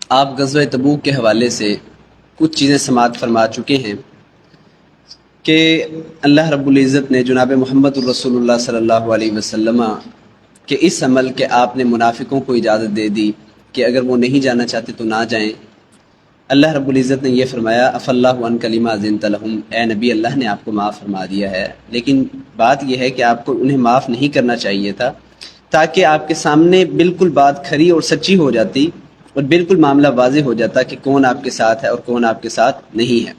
آپ غزوہ تبوک کے حوالے سے کچھ چیزیں سماعت فرما چکے ہیں کہ اللہ رب العزت نے جناب محمد الرسول اللہ صلی اللہ علیہ وسلم کہ اس عمل کے آپ نے منافقوں کو اجازت دے دی کہ اگر وہ نہیں جانا چاہتے تو نہ جائیں۔ اللہ رب العزت نے یہ فرمایا اف اللہ عنک لما اذنت لہم، اے نبی اللہ نے آپ کو معاف فرما دیا ہے، لیکن بات یہ ہے کہ آپ کو انہیں معاف نہیں کرنا چاہیے تھا تاکہ آپ کے سامنے بالکل بات کھری اور سچی ہو جاتی اور بالکل معاملہ واضح ہو جاتا کہ کون آپ کے ساتھ ہے اور کون آپ کے ساتھ نہیں ہے۔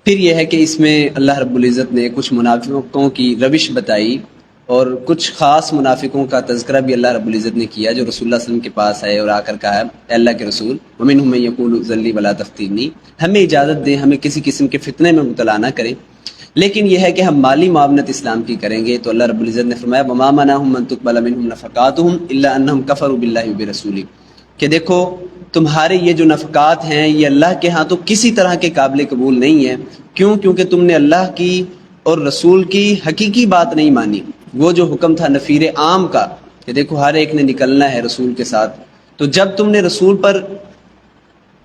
پھر یہ ہے کہ اس میں اللہ رب العزت نے کچھ منافقوں کی روش بتائی اور کچھ خاص منافقوں کا تذکرہ بھی اللہ رب العزت نے کیا جو رسول اللہ صلی اللہ علیہ وسلم کے پاس آئے اور آ کر کہا اے اللہ کے رسول ومنہم من یقول ذلی ولا تفتنی، ہمیں اجازت دیں، ہمیں کسی قسم کے فتنے میں مبتلا نہ کریں، لیکن یہ ہے کہ ہم مالی معاونت اسلام کی کریں گے۔ تو اللہ رب العزت نے فرمایا وما منعهم ان تقبل منهم نفقاتهم الا انهم كفروا بالله وبرسوله، کہ دیکھو تمہارے یہ جو نفقات ہیں یہ اللہ کے ہاں تو کسی طرح کے قابل قبول نہیں ہیں، کیونکہ تم نے اللہ کی اور رسول کی حقیقی بات نہیں مانی، وہ جو حکم تھا نفیر عام کا کہ دیکھو ہر ایک نے نکلنا ہے رسول کے ساتھ، تو جب تم نے رسول پر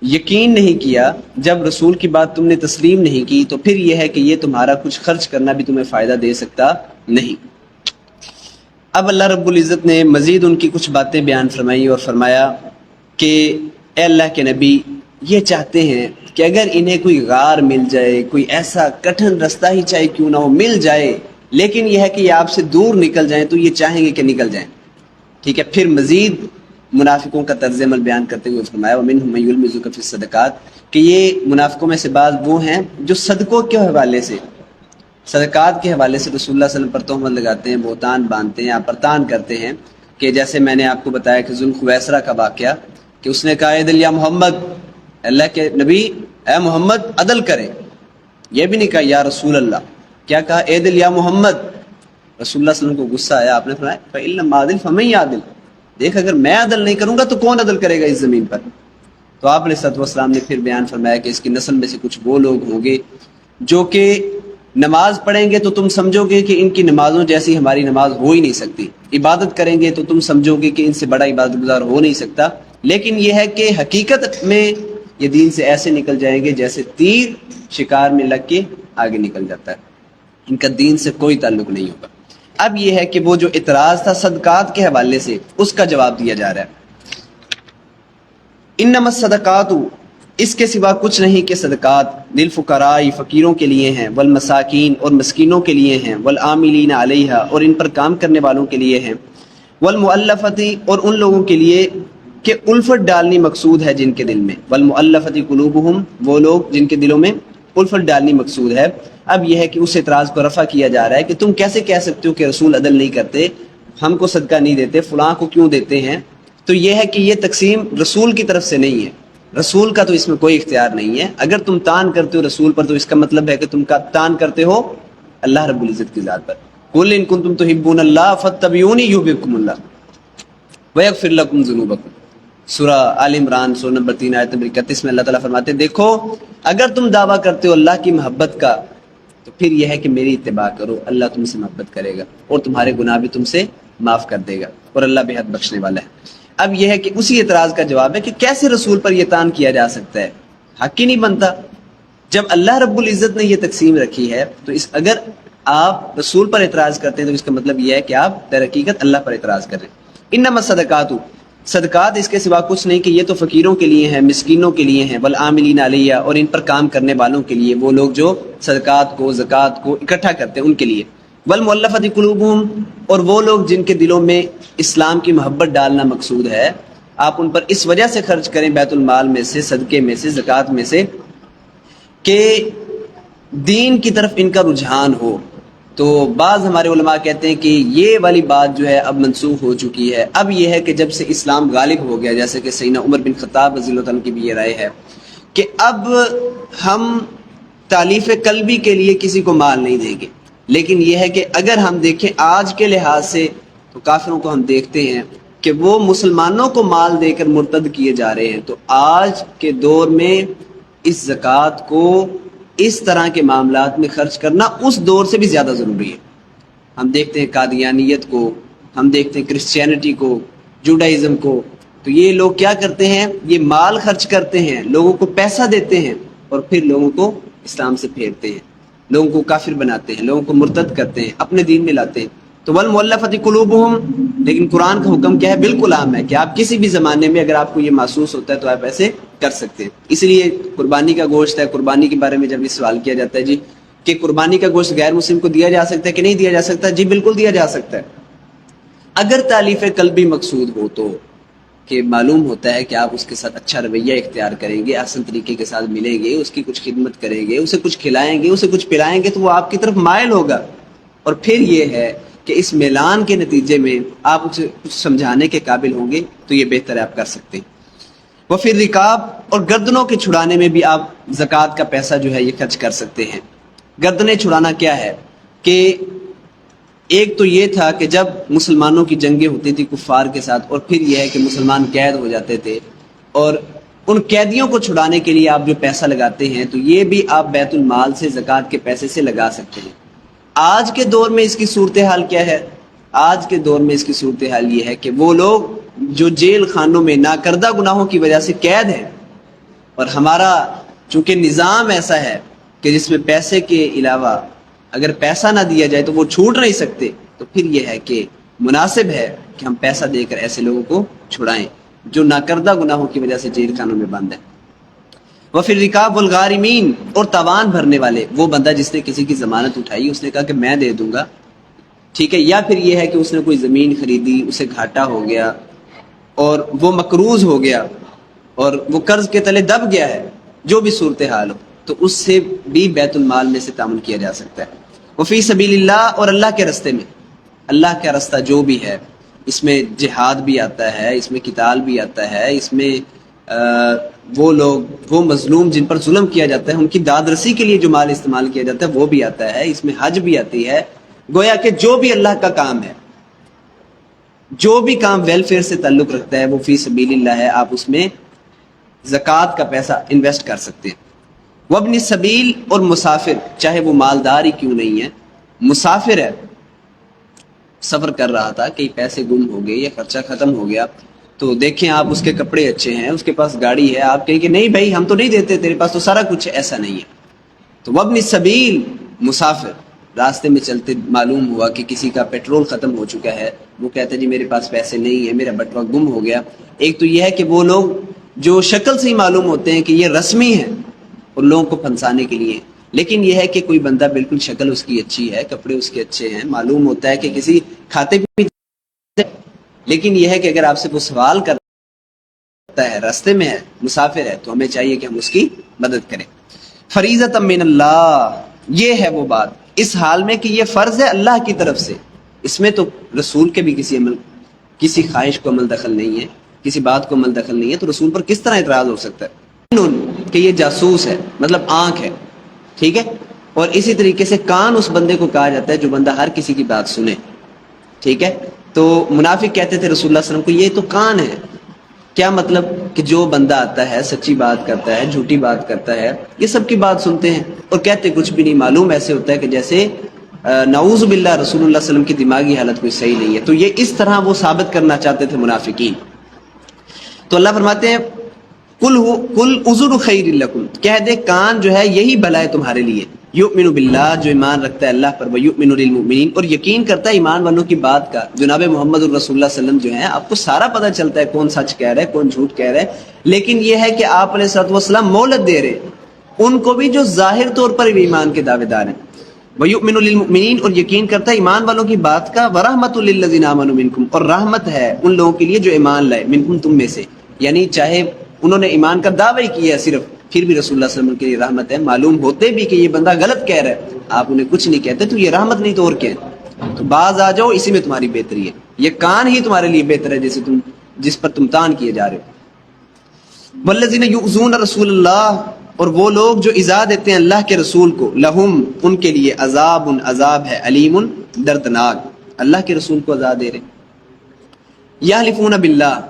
یقین نہیں کیا، جب رسول کی بات تم نے تسلیم نہیں کی، تو پھر یہ ہے کہ یہ تمہارا کچھ خرچ کرنا بھی تمہیں فائدہ دے سکتا نہیں۔ اب اللہ رب العزت نے مزید ان کی کچھ باتیں بیان فرمائی اور فرمایا کہ اے اللہ کے نبی یہ چاہتے ہیں کہ اگر انہیں کوئی غار مل جائے، کوئی ایسا کٹھن رستہ ہی چاہے کیوں نہ ہو مل جائے، لیکن یہ ہے کہ یہ آپ سے دور نکل جائیں تو یہ چاہیں گے کہ نکل جائیں، ٹھیک ہے۔ پھر مزید منافقوں کا طرز عمل بیان کرتے ہوئے فرمایا ومنہم من یلمزک فی الصدقات، کہ یہ منافقوں میں سے بعض وہ ہیں جو صدقوں کے حوالے سے، صدقات کے حوالے سے رسول اللہ صلی اللہ علیہ وسلم پر تہمت لگاتے ہیں، بہتان باندھتے ہیں یا پرتان کرتے ہیں، کہ جیسے میں نے آپ کو بتایا کہ ذوالخویسرہ کا واقعہ کہ اس نے کہا اے دل یا محمد، اللہ کے نبی اے محمد عدل کریں، یہ بھی نہیں کہا یا رسول اللہ، کیا کہا اے دل یا محمد۔ رسول اللہ صلی اللہ علیہ وسلم کو غصہ آیا، آپ نے فرمایا فَإِن لَّمْ أَعْدِلْ فَمَن يَعْدِلُ، دیکھ اگر میں عدل نہیں کروں گا تو کون عدل کرے گا اس زمین پر۔ تو آپ علیہ الصلوۃ والسلام نے پھر بیان فرمایا کہ اس کی نسل میں سے کچھ وہ لوگ ہوں گے جو کہ نماز پڑھیں گے تو تم سمجھو گے کہ ان کی نمازوں جیسی ہماری نماز ہو ہی نہیں سکتی، عبادت کریں گے تو تم سمجھو گے کہ ان سے بڑا عبادت گزار ہو نہیں سکتا، لیکن یہ ہے کہ حقیقت میں یہ دین سے ایسے نکل جائیں گے جیسے تیر شکار میں لگ کے آگے نکل جاتا ہے، ان کا دین سے کوئی تعلق نہیں ہوگا۔ اب یہ ہے کہ وہ جو اعتراض تھا صدقات کے حوالے سے اس کا جواب دیا جا رہا ہے۔ انما الصدقات، اس کے سوا کچھ نہیں کہ صدقات للفقراء فقیروں کے لیے ہیں، والمساکین اور مسکینوں کے لیے ہیں، والعاملین علیہا اور ان پر کام کرنے والوں کے لیے ہیں، والمؤلفۃ اور ان لوگوں کے لیے کہ الفت ڈالنی مقصود ہے جن کے دل میں، والمؤلفۃ قلوبہم وہ لوگ جن کے دلوں میں الفت ڈالنی مقصود ہے۔ اب یہ ہے کہ اس اعتراض کو رفع کیا جا رہا ہے کہ تم کیسے کہہ سکتے ہو کہ رسول عدل نہیں کرتے، ہم کو صدقہ نہیں دیتے، فلاں کو کیوں دیتے ہیں؟ تو یہ ہے کہ یہ تقسیم رسول کی طرف سے نہیں ہے، رسول کا تو اس میں کوئی اختیار نہیں ہے۔ اگر تم تان کرتے ہو رسول پر تو اس کا مطلب ہے کہ تم کا تان کرتے ہو اللہ رب العزت کی ذات پر۔ قل ان کنتم تحبون اللہ فاتبعونی یحببکم اللہ ویغفر لکم ذنوبکم، سورہ آل عمران سورہ نمبر 3 آیت نمبر 31 میں اللہ تعالیٰ فرماتے ہیں دیکھو اگر تم دعویٰ کرتے ہو اللہ کی محبت کا تو پھر یہ ہے کہ میری اتباع کرو، اللہ تم سے محبت کرے گا اور تمہارے گناہ بھی تم سے معاف کر دے گا اور اللہ بے حد بخشنے والا ہے۔ اب یہ ہے کہ اسی اعتراض کا جواب ہے کہ کیسے رسول پر یہ تان کیا جا سکتا ہے، حق ہی نہیں بنتا۔ جب اللہ رب العزت نے یہ تقسیم رکھی ہے تو اگر آپ رسول پر اعتراض کرتے ہیں تو اس کا مطلب یہ ہے کہ آپ در حقیقت اللہ پر اعتراض کر رہے ہیں۔ انما الصدقات، صدقات اس کے سوا کچھ نہیں کہ یہ تو فقیروں کے لیے ہیں، مسکینوں کے لیے ہیں، والعاملین علیہ اور ان پر کام کرنے والوں کے لیے، وہ لوگ جو صدقات کو زکوٰۃ کو اکٹھا کرتے ہیں ان کے لیے، والمؤلفۃ قلوبہم اور وہ لوگ جن کے دلوں میں اسلام کی محبت ڈالنا مقصود ہے، آپ ان پر اس وجہ سے خرچ کریں بیت المال میں سے، صدقے میں سے، زکوٰۃ میں سے، کہ دین کی طرف ان کا رجحان ہو۔ تو بعض ہمارے علماء کہتے ہیں کہ یہ والی بات جو ہے اب منسوخ ہو چکی ہے، اب یہ ہے کہ جب سے اسلام غالب ہو گیا، جیسے کہ سیدنا عمر بن خطاب رضی اللہ عنہ کی بھی یہ رائے ہے کہ اب ہم تالیف قلبی کے لیے کسی کو مال نہیں دیں گے، لیکن یہ ہے کہ اگر ہم دیکھیں آج کے لحاظ سے تو کافروں کو ہم دیکھتے ہیں کہ وہ مسلمانوں کو مال دے کر مرتد کیے جا رہے ہیں، تو آج کے دور میں اس زکوٰۃ کو اس طرح کے معاملات میں خرچ کرنا اس دور سے بھی زیادہ ضروری ہے۔ ہم دیکھتے ہیں قادیانیت کو، ہم دیکھتے ہیں کرسچینٹی کو، جوڈائزم کو، تو یہ لوگ کیا کرتے ہیں؟ یہ مال خرچ کرتے ہیں، لوگوں کو پیسہ دیتے ہیں اور پھر لوگوں کو اسلام سے پھیرتے ہیں، لوگوں کو کافر بناتے ہیں، لوگوں کو مرتد کرتے ہیں، اپنے دین میں لاتے ہیں۔ تو والمؤلفۃ قلوبہم، لیکن قرآن کا حکم کیا ہے؟ بالکل عام ہے کہ آپ کسی بھی زمانے میں اگر آپ کو یہ محسوس ہوتا ہے تو آپ ایسے کر سکتے ہیں۔ اس لیے قربانی کا گوشت ہے، قربانی کے بارے میں جب یہ سوال کیا جاتا ہے جی کہ قربانی کا گوشت غیر مسلم کو دیا جا سکتا ہے کہ نہیں دیا جا سکتا، جی بالکل دیا جا سکتا ہے، اگر تالیف قلبی مقصود ہو تو، کہ معلوم ہوتا ہے کہ آپ اس کے ساتھ اچھا رویہ اختیار کریں گے، احسن طریقے کے ساتھ ملیں گے، اس کی کچھ خدمت کریں گے، اسے کچھ کھلائیں گے، اسے کچھ پلائیں گے، تو وہ آپ کی طرف مائل ہوگا۔ اور پھر یہ ہے کہ اس میلان کے نتیجے میں آپ اسے کچھ سمجھانے کے قابل ہوں گے تو یہ بہتر ہے آپ کر سکتے ہیں۔ وہ پھر رکاب اور گردنوں کے چھڑانے میں بھی آپ زکوٰۃ کا پیسہ جو ہے یہ خرچ کر سکتے ہیں۔ گردنیں چھڑانا کیا ہے کہ ایک تو یہ تھا کہ جب مسلمانوں کی جنگیں ہوتی تھی کفار کے ساتھ، اور پھر یہ ہے کہ مسلمان قید ہو جاتے تھے، اور ان قیدیوں کو چھڑانے کے لیے آپ جو پیسہ لگاتے ہیں تو یہ بھی آپ بیت المال سے زکوٰۃ کے پیسے سے لگا سکتے ہیں۔ آج کے دور میں اس کی صورتحال کیا ہے؟ آج کے دور میں اس کی صورتحال یہ ہے کہ وہ لوگ جو جیل خانوں میں ناکردہ گناہوں کی وجہ سے قید ہیں، اور ہمارا چونکہ نظام ایسا ہے کہ جس میں پیسے کے علاوہ اگر پیسہ نہ دیا جائے تو وہ چھوٹ نہیں سکتے، تو پھر یہ ہے کہ مناسب ہے کہ ہم پیسہ دے کر ایسے لوگوں کو چھڑائیں جو ناکردہ گناہوں کی وجہ سے جیل خانوں میں بند ہیں۔ وفر رکاب والغارمین، اور تاوان بھرنے والے، وہ بندہ جس نے کسی کی ضمانت اٹھائی، اس نے کہا کہ میں دے دوں گا، ٹھیک ہے، یا پھر یہ ہے کہ اس نے کوئی زمین خریدی، اسے گھاٹا ہو گیا اور وہ مقروض ہو گیا اور وہ قرض کے تلے دب گیا ہے، جو بھی صورتحال ہو، تو اس سے بھی بیت المال میں سے تعامل کیا جا سکتا ہے۔ وفی سبیل اللہ، اور اللہ کے راستے میں، اللہ کا راستہ جو بھی ہے، اس میں جہاد بھی آتا ہے، اس میں قتال بھی آتا ہے، اس میں وہ لوگ، وہ مظلوم جن پر ظلم کیا جاتا ہے ان کی داد رسی کے لیے جو مال استعمال کیا جاتا ہے وہ بھی آتا ہے، اس میں حج بھی آتی ہے۔ گویا کہ جو بھی اللہ کا کام ہے، جو بھی کام ویلفیئر سے تعلق رکھتا ہے وہ فی سبیل اللہ ہے، آپ اس میں زکوٰۃ کا پیسہ انویسٹ کر سکتے ہیں۔ وابن سبیل، اور مسافر، چاہے وہ مالدار ہی کیوں نہیں ہے، مسافر ہے، سفر کر رہا تھا، کئی پیسے گم ہو گئے یا خرچہ ختم ہو گیا، تو دیکھیں آپ اس کے کپڑے اچھے ہیں، اس کے پاس گاڑی ہے، آپ کہیں کہ نہیں بھائی ہم تو نہیں دیتے، تیرے پاس تو سارا کچھ ہے، ایسا نہیں ہے۔ تو وابن سبیل، مسافر، راستے میں چلتے معلوم ہوا کہ کسی کا پیٹرول ختم ہو چکا ہے، وہ کہتا ہے جی میرے پاس پیسے نہیں ہیں، میرا بٹوا گم ہو گیا۔ ایک تو یہ ہے کہ وہ لوگ جو شکل سے ہی معلوم ہوتے ہیں کہ یہ رسمی ہیں اور لوگوں کو پھنسانے کے لیے، لیکن یہ ہے کہ کوئی بندہ بالکل شکل اس کی اچھی ہے، کپڑے اس کے اچھے ہیں، معلوم ہوتا ہے کہ کسی کھاتے بھی، لیکن یہ ہے کہ اگر آپ سے وہ سوال کرتا ہے، راستے میں ہے، مسافر ہے، تو ہمیں چاہیے کہ ہم اس کی مدد کریں۔ فریضۃ من اللہ، یہ ہے وہ بات، اس حال میں کہ یہ فرض ہے اللہ کی طرف سے، اس میں تو رسول کے بھی کسی خواہش کو عمل دخل نہیں ہے، کسی بات کو عمل دخل نہیں ہے، تو رسول پر کس طرح اعتراض ہو سکتا ہے کہ یہ جاسوس ہے، مطلب آنکھ ہے، ٹھیک ہے، اور اسی طریقے سے کان اس بندے کو کہا جاتا ہے جو بندہ ہر کسی کی بات سنے، ٹھیک ہے۔ تو منافق کہتے تھے رسول اللہ صلی اللہ علیہ وسلم کو یہ تو کان ہے، کیا مطلب کہ جو بندہ آتا ہے سچی بات کرتا ہے، جھوٹی بات کرتا ہے، یہ سب کی بات سنتے ہیں اور کہتے کچھ بھی نہیں، معلوم ایسے ہوتا ہے کہ جیسے نعوذ باللہ رسول اللہ صلی اللہ علیہ وسلم کی دماغی حالت کوئی صحیح نہیں ہے۔ تو یہ اس طرح وہ ثابت کرنا چاہتے تھے منافقین۔ تو اللہ فرماتے ہیں کل اذن خیر لکم، کہہ دے کان جو ہے یہی بھلا ہے تمہارے لیے، یؤمن باللہ، جو ایمان رکھتا ہے اللہ پر، ویؤمن للمؤمنین، اور یقین کرتا ہے ایمان والوں کی بات کا۔ جناب محمد الرسول اللہ صلی اللہ علیہ وسلم جو ہیں، آپ کو سارا پتہ چلتا ہے کون سچ کہہ رہا ہے کون جھوٹ کہہ رہا ہے، لیکن یہ ہے کہ آپ علیہ الصلوۃ والسلام مہلت دے رہے ان کو بھی جو ظاہر طور پر ایمان کے دعوے دار ہیں۔ ویؤمن للمؤمنین، اور یقین کرتا ہے ایمان والوں کی بات کا، ورحمۃ للذین آمنوا منکم، اور رحمت ہے ان لوگوں کے لیے جو ایمان لائے، منکم، تم میں سے، یعنی چاہے انہوں نے ایمان کا دعویٰ کیا ہے صرف، پھر بھی رسول اللہ صلی اللہ علیہ وسلم کے لیے رحمت ہے، معلوم ہوتے بھی کہ یہ بندہ غلط کہہ رہا ہے، آپ انہیں کچھ نہیں کہتے تو یہ رحمت نہیں تو اور کیا ہے؟ تو باز آ جاؤ، اسی میں تمہاری بہتری ہے، یہ کان ہی تمہارے لیے بہتر ہے جس پر تم تان کیے جا رہے ہو۔ والذین یؤذون رسول اللہ، اور وہ لوگ جو ایذا دیتے ہیں اللہ کے رسول کو، لہم، ان کے لیے عذاب، عذاب ہے، علیم، دردناک، اللہ کے رسول کو عذاب دے رہے ہیں۔ یحلفون باللہ،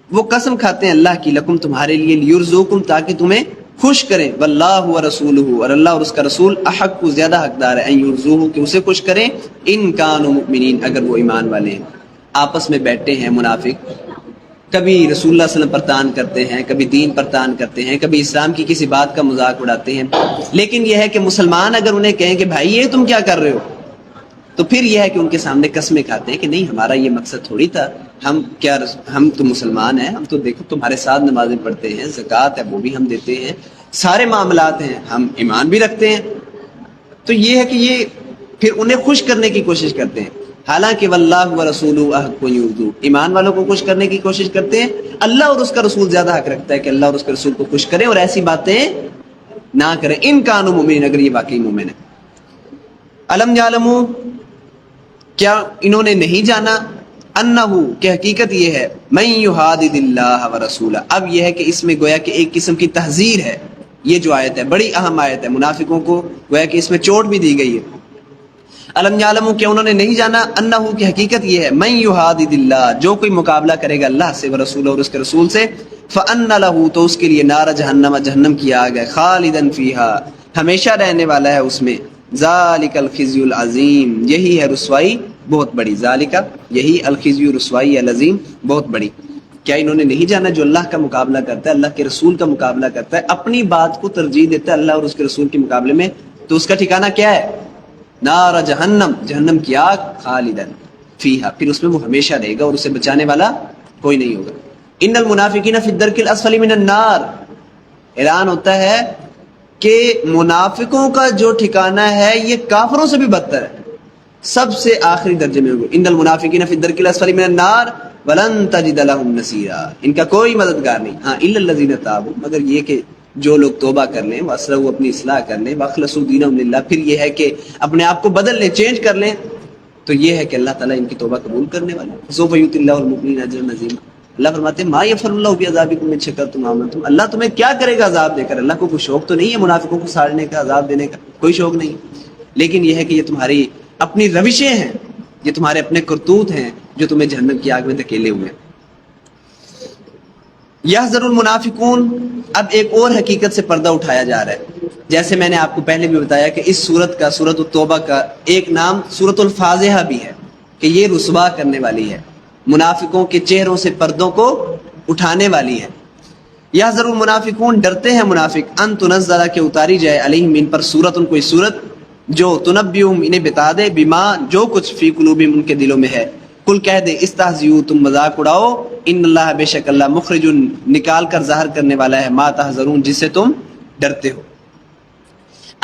وہ قسم کھاتے ہیں اللہ کی، لکم، تمہارے لیے، لیرزوکم، تاکہ تمہیں خوش کریں، واللہ ورسولہ، اور اللہ اور اس کا رسول احق کو زیادہ حقدار ہے، ان یرزوہ، کہ اسے خوش کریں، ان کانوا مؤمنین، اگر وہ ایمان والے ہیں۔ آپس میں بیٹھے ہیں منافق کبھی رسول اللہ صلی اللہ علیہ وسلم پر تان کرتے ہیں، کبھی دین پر تان کرتے ہیں، کبھی اسلام کی کسی بات کا مذاق اڑاتے ہیں. لیکن یہ ہے کہ مسلمان اگر انہیں کہیں کہ بھائی یہ تم کیا کر رہے ہو، تو پھر یہ ہے کہ ان کے سامنے قسمیں کھاتے ہیں کہ نہیں ہمارا یہ مقصد تھوڑی تھا، ہم تو مسلمان ہیں، ہم تو دیکھو تمہارے ساتھ نمازیں پڑھتے ہیں، زکوٰۃ ہے وہ بھی ہم دیتے ہیں، سارے معاملات ہیں، ہم ایمان بھی رکھتے ہیں. تو یہ ہے کہ یہ پھر انہیں خوش کرنے کی کوشش کرتے ہیں. حالانکہ واللہ ورسولہ احق ان یرضوہ، ایمان والوں کو خوش کرنے کی کوشش کرتے ہیں. اللہ اور اس کا رسول زیادہ حق رکھتا ہے کہ اللہ اور اس کے رسول کو خوش کریں اور ایسی باتیں نہ کریں. ان کانوا مومنین، اگر یہ واقعی مومن ہے. الم یعلموا، کیا انہوں نے نہیں جانا، انہو، کہ حقیقت یہ ہے، من یحادد اللہ ورسولہ. اب یہ ہے کہ اس میں گویا کہ ایک قسم کی تحذیر ہے. یہ جو آیت ہے بڑی اہم آیت ہے، منافقوں کو گویا کہ اس میں چوٹ بھی دی گئی ہے. الم یعلموا، کہ انہوں نے نہیں جانا، انہو، کہ حقیقت یہ ہے، من یحادد اللہ، جو کوئی مقابلہ کرے گا اللہ سے ورسولہ اور اس کے رسول سے، فان لہ، تو اس کے لیے نار جہنم، جہنم کی آگ ہے، خالدا فیہا، ہمیشہ رہنے والا ہے اس میں. ذالک الخزی العظیم، یہی ہے رسوائی بہت بڑی. ذالک، یہی، الخزی، رسوائی العظیم بہت بڑی. کیا انہوں نے نہیں جانا جو اللہ کا مقابلہ کرتا ہے، اللہ کے رسول کا مقابلہ کرتا ہے، اپنی بات کو ترجیح دیتا ہے اللہ اور اس کے رسول کے مقابلے میں، تو اس کا ٹھکانہ کیا ہے؟ نار جہنم، جہنم کی آگ، خالدن فیہا، پھر اس میں وہ ہمیشہ رہے گا اور اسے بچانے والا کوئی نہیں ہوگا. ان المنافقین فی الدرک الاسفل من النار، اعلان ہوتا ہے کہ منافقوں کا جو ٹھکانہ ہے یہ کافروں سے بھی بدتر ہے، سب سے آخری درجے میں ہوگا. ان المنافقین فی الدرک الاسفل من النار ولن تجد لهم نصیرا، ان کا کوئی مددگار نہیں. ہاں الا الذین تابوا، مگر یہ کہ جو لوگ توبہ کر لیں، واصلحوا، اپنی اصلاح کر لیں، واخلصوا دینہم للہ، پھر یہ ہے کہ اپنے آپ کو بدل لیں، چینج کر لیں، تو یہ ہے کہ اللہ تعالیٰ ان کی توبہ قبول کرنے والا ہے. سوف یؤتی اللہ المؤمنین اجرا عظیما. اللہ فرماتے ہیں ما یفعل اللہ بعذابکم ان شکرتم وآمنتم، اللہ تمہیں کیا کرے گا عذاب دے کر. اللہ کو کوئی شوق تو نہیں ہے منافقوں کو ساڑنے کا، عذاب دینے کا، کوئی شوق نہیں، لیکن یہ ہے کہ یہ تمہاری اپنی روشیں ہیں، یہ تمہارے اپنے کرتوت ہیں جو تمہیں جہنم کی آگ میں دھکیلے ہوئے ہیں. یحذر المنافقون، اب ایک اور حقیقت سے پردہ اٹھایا جا رہا ہے. جیسے میں نے آپ کو پہلے بھی بتایا کہ اس سورت کا، سورت التوبہ کا ایک نام سورت الفاضحہ بھی ہے، کہ یہ رسوا کرنے والی ہے، منافقوں کے چہروں سے پردوں کو اٹھانے والی ہے. یحذر المنافقون، ڈرتے ہیں منافق، ان تنزل، کہ اتاری جائے، علیہم، ان پر، سورتن، کوئی سورت، جو تنبیہم، انہیں بتا دے، بما، جو کچھ، فی قلوبہم، ان کے دلوں میں ہے. کل کہہ دے، استہزئوا، تم مذاق اڑاؤ، ان اللہ، بے شک اللہ، مخرج، نکال کر ظاہر کرنے والا ہے، ما تحذرون، جس سے تم ڈرتے ہو.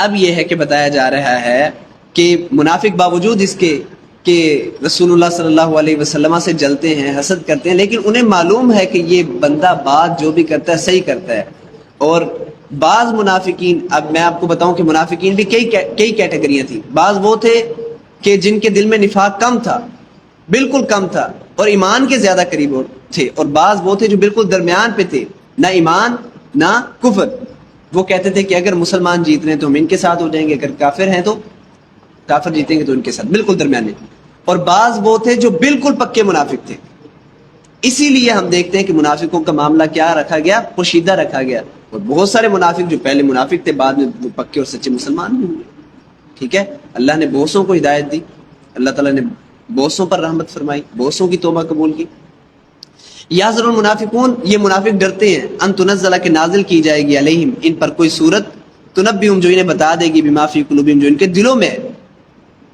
اب یہ ہے کہ بتایا جا رہا ہے کہ منافق باوجود اس کے کہ رسول اللہ صلی اللہ علیہ وسلم سے جلتے ہیں، حسد کرتے ہیں، لیکن انہیں معلوم ہے کہ یہ بندہ بات جو بھی کرتا ہے صحیح کرتا ہے. اور بعض منافقین، اب میں آپ کو بتاؤں کہ منافقین بھی کئی کیٹیگریاں تھیں. بعض وہ تھے کہ جن کے دل میں نفاق کم تھا، بالکل کم تھا، اور ایمان کے زیادہ قریب تھے، اور بعض وہ تھے جو بالکل درمیان پہ تھے، نہ ایمان نہ کفر. وہ کہتے تھے کہ اگر مسلمان جیت رہے ہیں تو ہم ان کے ساتھ ہو جائیں گے، اگر کافر ہیں تو کافر جیتیں گے تو ان کے ساتھ، بالکل درمیانے. اور بعض وہ تھے جو بالکل پکے منافق تھے. اسی لیے ہم دیکھتے ہیں کہ منافقوں کا معاملہ کیا رکھا گیا؟ پوشیدہ رکھا گیا. اور بہت سارے منافق جو پہلے منافق تھے بعد میں وہ پکے اور سچے مسلمان بھی ہوئے. ٹھیک ہے، اللہ نے بہت سوں کو ہدایت دی، اللہ تعالیٰ نے بہت سوں پر رحمت فرمائی، بہت سوں کی توبہ قبول کی. یحذر المنافقون، یہ منافق ڈرتے ہیں، ان تنزل، کہ نازل کی جائے گی، علیہم، ان پر، کوئی صورت، تنبیہم، جو انہیں بتا دے گی، بما فی قلوبہم، جو ان کے دلوں میں ہے.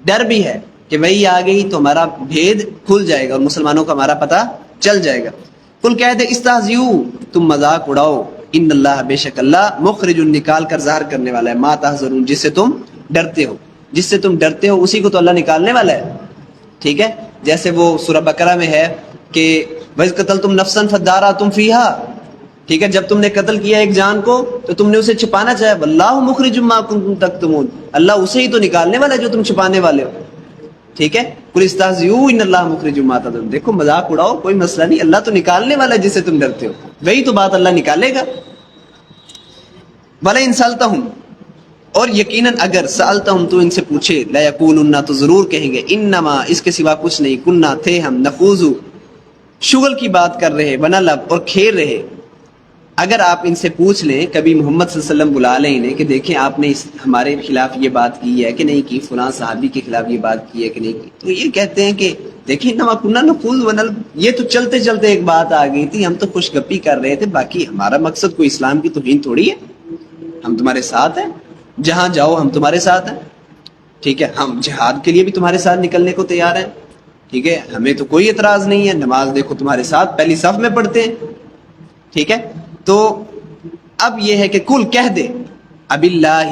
ڈر بھی ہے کہ وہی آ گئی تو ہمارا بھید کھل جائے گا اور مسلمانوں کا ہمارا پتہ چل جائے گا. کل کہہ دے، استہزئوا، تم مذاق اڑاؤ، ان اللہ، بے شک اللہ، مخرج، نکال کر ظاہر کرنے والا ہے، ما تحذرون، جس سے تم ڈرتے ہو. جس سے تم ڈرتے ہو اسی کو تو اللہ نکالنے والا ہے. ٹھیک ہے، جیسے وہ سورہ بقرہ میں ہے کہ وَإِذْ قَتَلْتُمْ نَفْسًا فَادَّارَأْتُمْ فِيهَا. ٹھیک ہے، جب تم نے قتل کیا ایک جان کو تو تم نے اسے چھپانا چاہا، وَاللَّهُ مُخْرِجٌ مَا كُنتُمْ تَكْتُمُونَ، اللہ اسے ہی تو نکالنے والا ہے جو تم چھپانے والے ہو. ٹھیک ہے، قُلِ اسْتَهْزِئُوا إِنَّ اللَّهَ مُخْرِجٌ مَا تَدْعُونَ، دیکھو مذاق اڑاؤ، کوئی مسئلہ نہیں، اللہ تو نکالنے والا ہے جسے تم ڈرتے ہو، وہی تو بات اللہ نکالے گا. وَلَئِنْ سَأَلْتَهُمْ، اور یقیناً اگر سألتہم، تو ان سے پوچھے، لَيَقُولُنَّ، تو ضرور کہیں گے، انما، اس کے سوا کچھ نہیں، کننا، تھے ہم، نخوض، شغل کی بات کر رہے، ونلعب، اور کھیل رہے. اگر آپ ان سے پوچھ لیں، کبھی محمد صلی اللہ علیہ وسلم بلا لیں انہیں کہ دیکھیں آپ نے ہمارے خلاف یہ بات کی ہے کہ نہیں کی، فلاں صحابی کے خلاف یہ بات کی ہے کہ نہیں کی، تو یہ کہتے ہیں کہ دیکھیں انما کنا نخوض ونلعب، یہ تو چلتے چلتے ایک بات آ گئی تھی، ہم تو خوش گپی کر رہے تھے، باقی ہمارا مقصد کوئی اسلام کی توہین تھوڑی ہے، ہم تمہارے ساتھ ہیں، جہاں جاؤ ہم تمہارے ساتھ ہیں، ٹھیک ہے، ہم جہاد کے لیے بھی تمہارے ساتھ نکلنے کو تیار ہیں، ٹھیک ہے، ہمیں تو کوئی اعتراض نہیں ہے، نماز دیکھو تمہارے ساتھ پہلی صف میں پڑھتے ہیں، ٹھیک ہے۔ تو اب یہ ہے کہ کل کہہ دے اب اللہ،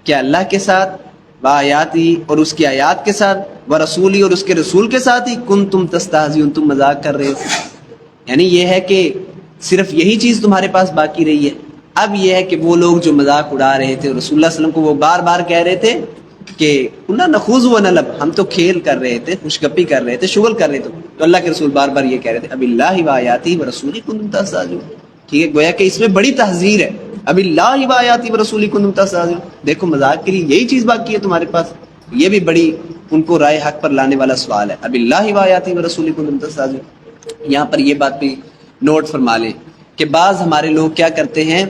کیا اللہ کے ساتھ، بآیاتی اور اس کی آیات کے ساتھ، ورسولی اور اس کے رسول کے ساتھ ہی کنتم تستہزئون، تم مذاق کر رہے ہو، یعنی یہ ہے کہ صرف یہی چیز تمہارے پاس باقی رہی ہے۔ اب یہ ہے کہ وہ لوگ جو مذاق اڑا رہے تھے رسول اللہ صلی اللہ علیہ وسلم کو، وہ بار بار کہہ رہے تھے کہ کنا نخوض ونلعب، ہم تو کھیل کر رہے تھے، خوش گپی کر رہے تھے، شغل کر رہے تھے، تو اللہ کے رسول بار بار یہ کہہ رہے تھے اب اللہ وآیاتہ ورسولہ کنتم تستہزئون، ٹھیک ہے، گویا کہ اس میں بڑی تحذیر ہے، اب اللہ وآیاتہ ورسولہ کنتم تستہزئون، دیکھو مذاق کے لیے یہی چیز باقی ہے تمہارے پاس، یہ بھی بڑی ان کو رائے حق پر لانے والا سوال ہے، اب اللہ وآیاتہ ورسولہ کنتم تستہزئون۔ یہاں پر یہ بات بھی نوٹ فرما لیں کہ بعض ہمارے لوگ کیا کرتے ہیں،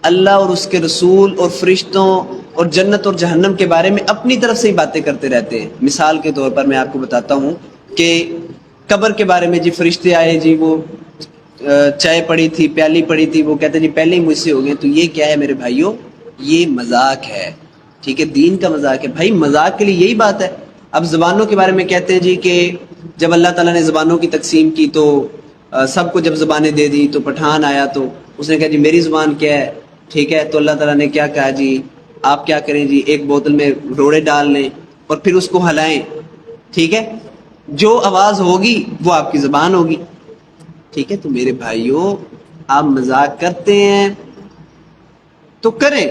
اللہ اور اس کے رسول اور فرشتوں اور جنت اور جہنم کے بارے میں اپنی طرف سے ہی باتیں کرتے رہتے ہیں۔ مثال کے طور پر میں آپ کو بتاتا ہوں کہ قبر کے بارے میں، جی فرشتے آئے، جی وہ چائے پڑی تھی، پیالی پڑی تھی، وہ کہتے ہیں جی پہلے ہی مجھ سے ہو گئے، تو یہ کیا ہے میرے بھائیوں، یہ مذاق ہے، ٹھیک ہے، دین کا مذاق ہے، بھائی مذاق کے لیے یہی بات ہے۔ اب زبانوں کے بارے میں کہتے ہیں جی کہ جب اللہ تعالیٰ نے زبانوں کی تقسیم کی تو سب کو جب زبانیں دے دی تو پٹھان آیا تو اس نے کہا جی میری زبان کیا ہے، ٹھیک ہے، تو اللہ تعالیٰ نے کیا کہا جی آپ کیا کریں جی، ایک بوتل میں روڑے ڈال لیں اور پھر اس کو ہلائیں، ٹھیک ہے، جو آواز ہوگی وہ آپ کی زبان ہوگی، ٹھیک ہے۔ تو میرے بھائیوں آپ مذاق کرتے ہیں تو کریں،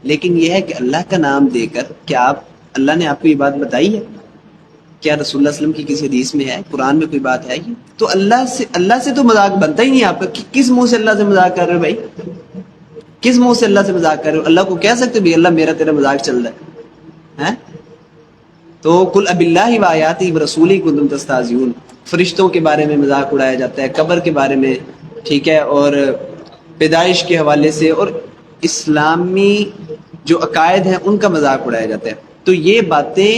لیکن یہ ہے کہ اللہ کا نام دے کر، کیا آپ، اللہ نے آپ کو یہ بات بتائی ہے؟ کیا رسول اللہ صلی اللہ علیہ وسلم کی کسی حدیث میں ہے، قرآن میں کوئی بات ہے یہ؟ تو اللہ سے تو مذاق بنتا ہی نہیں آپ کا، کس منہ سے اللہ سے مذاق کر رہے ہو بھائی، کس منہ سے اللہ سے مذاق کر رہے ہو؟ اللہ کو کہہ سکتے بھی اللہ میرا تیرا مذاق چل رہا ہے؟ تو کل اب اللہ وآیاتہ ورسولہ کنتم تستہزئون، فرشتوں کے بارے میں مذاق اڑایا جاتا ہے، قبر کے بارے میں، ٹھیک ہے، اور پیدائش کے حوالے سے اور اسلامی جو عقائد ہیں ان کا مذاق اڑایا جاتا ہے۔ تو یہ باتیں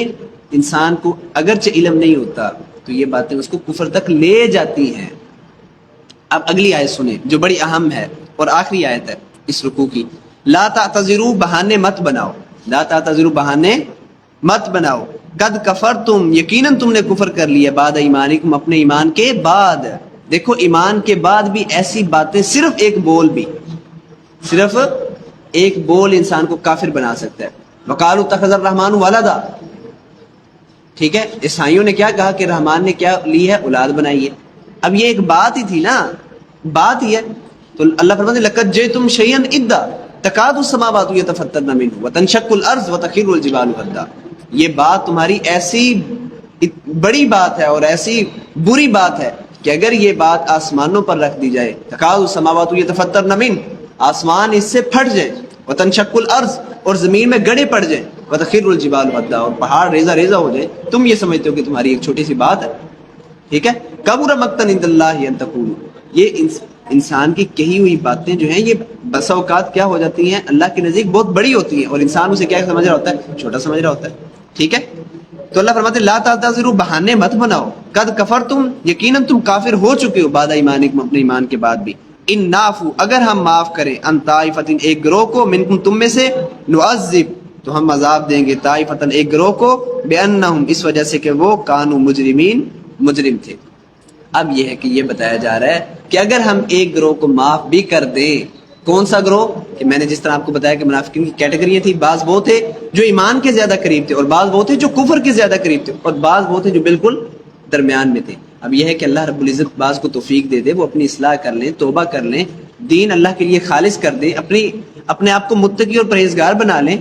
انسان کو اگرچہ علم نہیں ہوتا تو یہ باتیں اس کو کفر تک لے جاتی ہیں۔ اب اگلی آیت سنیں جو بڑی اہم ہے اور آخری آیت ہے اس رکوع کی، لا تعتذروا، بہانے مت بناؤ، لا تعتذروا، بہانے مت بناؤ، قد کفرتم، یقیناً تم نے کفر کر لیا، بعد ایمانکم، اپنے ایمان کے بعد۔ دیکھو ایمان کے بعد بھی ایسی باتیں، صرف ایک بول بھی، صرف ایک بول انسان کو کافر بنا سکتا ہے۔ وقالوا اتخذ الرحمن ولدا، ٹھیک ہے، عیسائیوں نے کیا کہا کہ رحمان نے کیا لی ہے، اولاد بنائی ہے۔ اب یہ ایک بات ہی تھی نا، بات ہی ہے، تو اللہ فرماتے ہیں لقد جئتم شیئا ادا تکاد السماوات یتفطرن منہ وتنشق الارض وتخر الجبال هدا، یہ بات تمہاری ایسی بڑی بات ہے اور ایسی بری بات ہے کہ اگر یہ بات آسمانوں پر رکھ دی جائے، تکاد السماوات یتفطرن منہ، آسمان اس سے پھٹ جائیں، وتنشق الارض، اور زمین میں گڑے پڑ جائیں، وتخر الجبال هدا، اور پہاڑ ریزہ ریزہ ہو جائے، تم یہ سمجھتے ہو کہ تمہاری ایک چھوٹی سی بات ہے، ٹھیک ہے، کبر مقتا عند اللہ ان تقولوا، یہ انسان کی کہی ہوئی باتیں جو ہیں یہ بسا اوقات کیا ہو جاتی ہیں، اللہ کے نزدیک بہت بڑی ہوتی ہیں، اور انسان اسے کیا سمجھ رہا ہوتا ہے، چھوٹا سمجھ رہا ہوتا ہے، ٹھیک ہے۔ تو اللہ فرماتے ہیں لا تعتذروا، بہانے مت بناؤ، قد کفرتم، یقیناً تم کافر ہو چکے ہو، بعد ایمانکم، اپنے ایمان کے بعد بھی، ان نعفو، اگر ہم معاف کریں، ان طائفۃ، ایک گروہ کو، منکم، تم میں سے، نعذب، تو ہم عذاب دیں گے، طائفۃ، ایک گروہ کو، بانہم، اس وجہ سے کہ وہ، کانوا مجرمین، مجرم تھے۔ اب یہ ہے کہ یہ بتایا جا رہا ہے کہ اگر ہم ایک گروہ کو معاف بھی کر دیں، کون سا گروہ، کہ میں نے جس طرح آپ کو بتایا کہ منافقین کی کیٹیگریاں تھیں، بعض وہ تھے جو ایمان کے زیادہ قریب تھے، اور بعض وہ تھے جو کفر کے زیادہ قریب تھے، اور بعض وہ تھے جو بالکل درمیان میں تھے۔ اب یہ ہے کہ اللہ رب العزت بعض کو توفیق دے دے، وہ اپنی اصلاح کر لیں، توبہ کر لیں، دین اللہ کے لیے خالص کر دیں، اپنے آپ کو متقی اور پرہیزگار بنا لیں،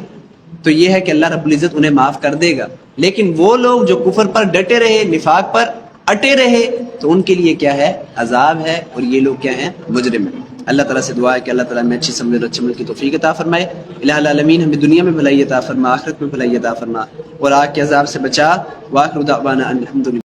تو یہ ہے کہ اللہ رب العزت انہیں معاف کر دے گا۔ لیکن وہ لوگ جو کفر پر ڈٹے رہے، نفاق پر اٹے رہے، تو ان کے لیے کیا ہے، عذاب ہے، اور یہ لوگ کیا ہیں، مجرم ہیں۔ اللہ تعالیٰ سے دعا ہے کہ اللہ تعالیٰ ہمیں اچھی سمجھ اور اچھے عمل کی توفیق عطا فرمائے۔ الہ العالمین ہمیں دنیا میں بھلائی عطا فرما، آخرت میں بھلائی عطا فرما، اور آگ کے عذاب سے بچا۔ وآخر دعوانا ان الحمد للہ۔